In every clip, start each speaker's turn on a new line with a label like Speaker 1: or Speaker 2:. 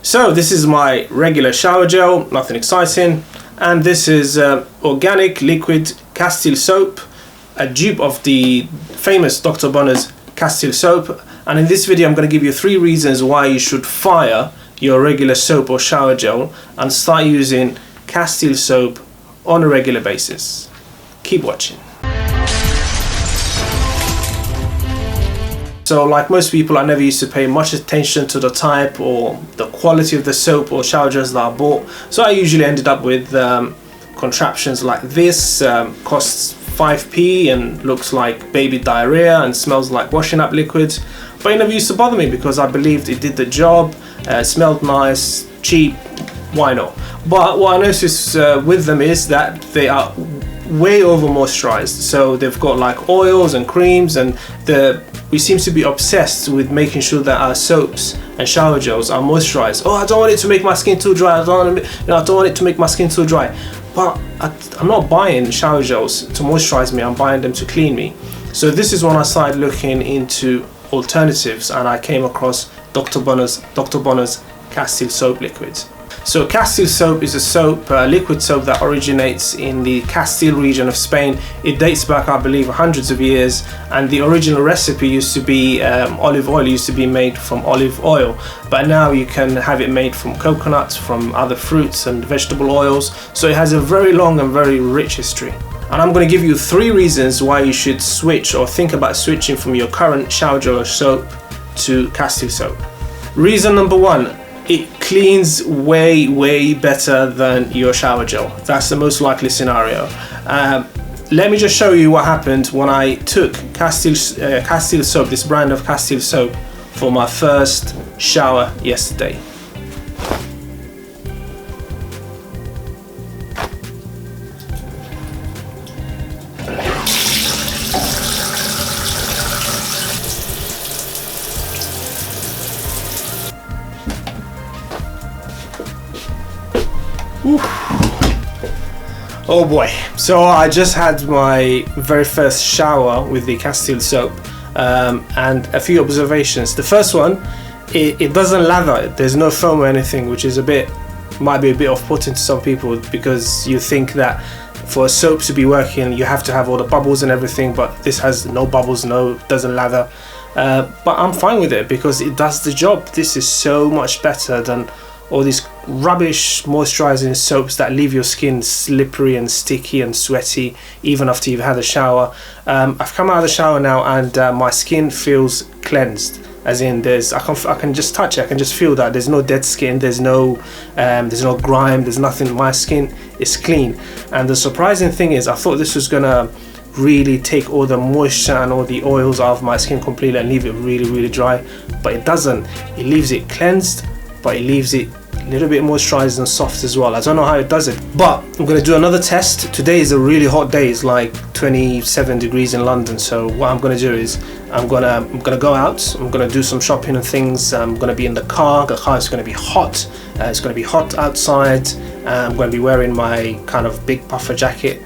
Speaker 1: So this is my regular shower gel, nothing exciting, and this is organic liquid Castille Soap, a dupe of the famous Dr Bonner Castille Soap. And in this video I'm going to give you 3 reasons why you should fire your regular soap or shower gel and start using Castille Soap on a regular basis. Keep watching. So like most people, I never used to pay much attention to the type or the quality of the soap or shower gels that I bought. So I usually ended up with contraptions like this, costs 5p and looks like baby diarrhea and smells like washing up liquid. But it never used to bother me because I believed it did the job, smelled nice, cheap, why not? But what I noticed with them is that they are way over moisturized. So they've got like oils and creams, and we seem to be obsessed with making sure that our soaps and shower gels are moisturized. Oh, I don't want it to make my skin too dry. I don't want it to make my skin too dry. But I'm not buying shower gels to moisturize me. I'm buying them to clean me. So this is when I started looking into alternatives, and I came across Dr Bonner's Castille Soap liquids. So Castille Soap is a soap, liquid soap that originates in the Castille region of Spain. It dates back, I believe, hundreds of years, and the original recipe used to be olive oil. It used to be made from olive oil, but now you can have it made from coconuts, from other fruits and vegetable oils. So it has a very long and very rich history. And I'm going to give you 3 reasons why you should switch or think about switching from your current shower gel or soap to Castille Soap. Reason number 1. It cleans way better than your shower gel. That's the most likely scenario. Let me just show you what happened when I took Castille Soap, this brand of Castille Soap, for my first shower yesterday. Ooh. Oh boy, so I just had my very first shower with the Castille Soap, and a few observations. The first one, it doesn't lather. There's no foam or anything, which is might be a bit off-putting to some people, because you think that for a soap to be working you have to have all the bubbles and everything, but this has no bubbles, doesn't lather. But I'm fine with it because it does the job. This is so much better than all these rubbish moisturizing soaps that leave your skin slippery and sticky and sweaty even after you've had a shower. I've come out of the shower now, and my skin feels cleansed, as in I can just touch it. I can just feel that there's no dead skin, there's no grime, there's nothing. My skin is clean. And the surprising thing is, I thought this was gonna really take all the moisture and all the oils out of my skin completely and leave it really dry, but it doesn't. It leaves it cleansed, but it leaves it a little bit moisturized and soft as well. I don't know how it does it, but I'm going to do another test. Today is a really hot day. It's like 27 degrees in London. So what I'm going to do is I'm gonna go out. I'm going to do some shopping and things. I'm going to be in the car. The car is going to be hot. It's going to be hot outside. I'm going to be wearing my kind of big puffer jacket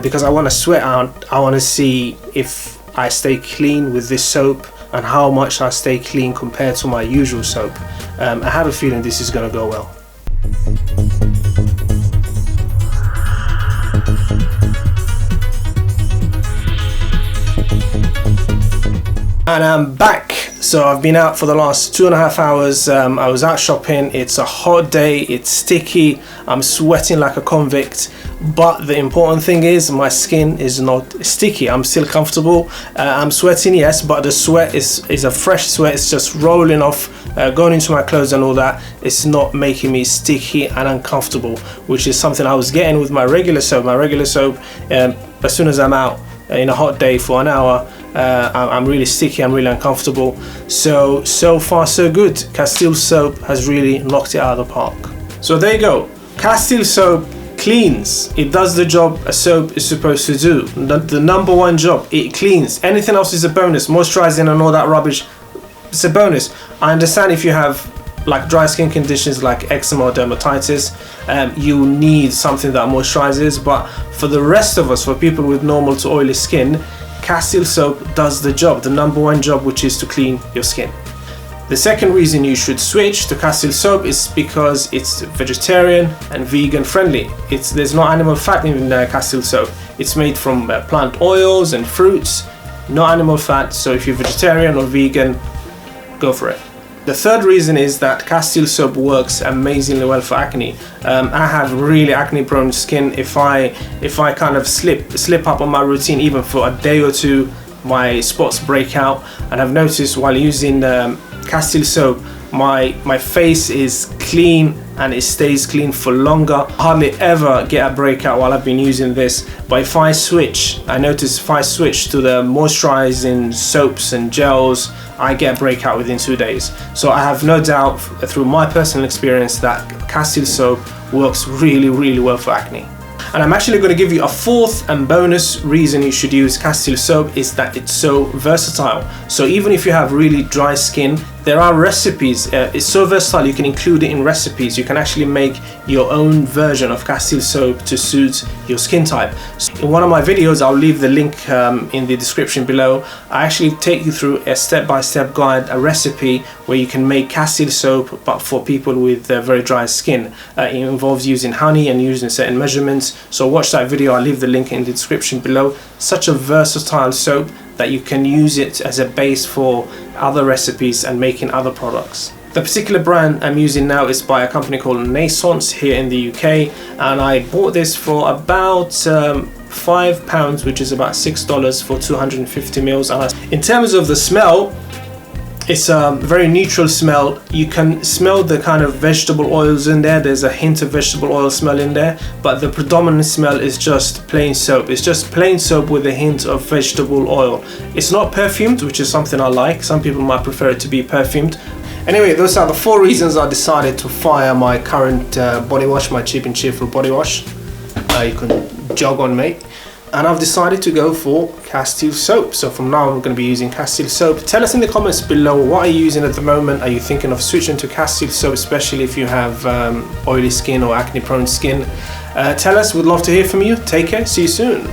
Speaker 1: because I want to sweat out. I want to see if I stay clean with this soap and how much I stay clean compared to my usual soap. I have a feeling this is going to go well. And I'm back. So I've been out for the last 2.5 hours. I was out shopping. It's a hot day, it's sticky, I'm sweating like a convict, but the important thing is my skin is not sticky. I'm still comfortable. I'm sweating, yes, but the sweat is a fresh sweat. It's just rolling off, going into my clothes and all that. It's not making me sticky and uncomfortable, which is something I was getting with my regular soap. As soon as I'm out in a hot day for an hour, I'm really sticky, I'm really uncomfortable. So far so good. Castille Soap has really knocked it out of the park. So there you go. Castille Soap cleans. It does the job a soap is supposed to do. The number 1 job. It cleans. Anything else is a bonus. Moisturizing and all that rubbish, it's a bonus. I understand if you have like dry skin conditions like eczema or dermatitis, you need something that moisturizes, but for the rest of us, for people with normal to oily skin, Castille Soap does the job, the number 1 job, which is to clean your skin. The second reason you should switch to Castille Soap is because it's vegetarian and vegan friendly. There's no animal fat in Castille Soap. It's made from plant oils and fruits, no animal fat. So if you're vegetarian or vegan, go for it. The third reason is that Castille Soap works amazingly well for acne. I have really acne prone skin. If I kind of slip up on my routine even for a day or two, my spots break out. And I've noticed while using Castille Soap, my face is clean and it stays clean for longer. I hardly ever get a breakout while I've been using this. But if I switch, I notice if I switch to the moisturizing soaps and gels, I get a breakout within 2 days. So I have no doubt through my personal experience that Castille Soap works really, really well for acne. And I'm actually going to give you a fourth and bonus reason you should use Castille Soap, is that it's so versatile. So even if you have really dry skin, there are recipes. It's so versatile, you can include it in recipes. You can actually make your own version of Castille Soap to suit your skin type. So in one of my videos, I'll leave the link in the description below. I actually take you through a step-by-step guide, a recipe where you can make Castille Soap, but for people with very dry skin. It involves using honey and using certain measurements. So watch that video, I'll leave the link in the description below. Such a versatile soap that you can use it as a base for other recipes and making other products. The particular brand I'm using now is by a company called Naissance here in the UK, and I bought this for about £5, which is about $6 for 250 mils. And in terms of the smell, it's a very neutral smell. You can smell the kind of vegetable oils in there. There's a hint of vegetable oil smell in there, but the predominant smell is just plain soap. It's just plain soap with a hint of vegetable oil. It's not perfumed, which is something I like. Some people might prefer it to be perfumed. Anyway, those are the 4 reasons I decided to fire my current body wash, my cheap and cheerful body wash. You can jog on, mate. And I've decided to go for Castille Soap. So from now I'm going to be using Castille Soap. Tell us in the comments below, what are you using at the moment? Are you thinking of switching to Castille Soap, especially if you have oily skin or acne prone skin? Tell us, we'd love to hear from you. Take care, see you soon.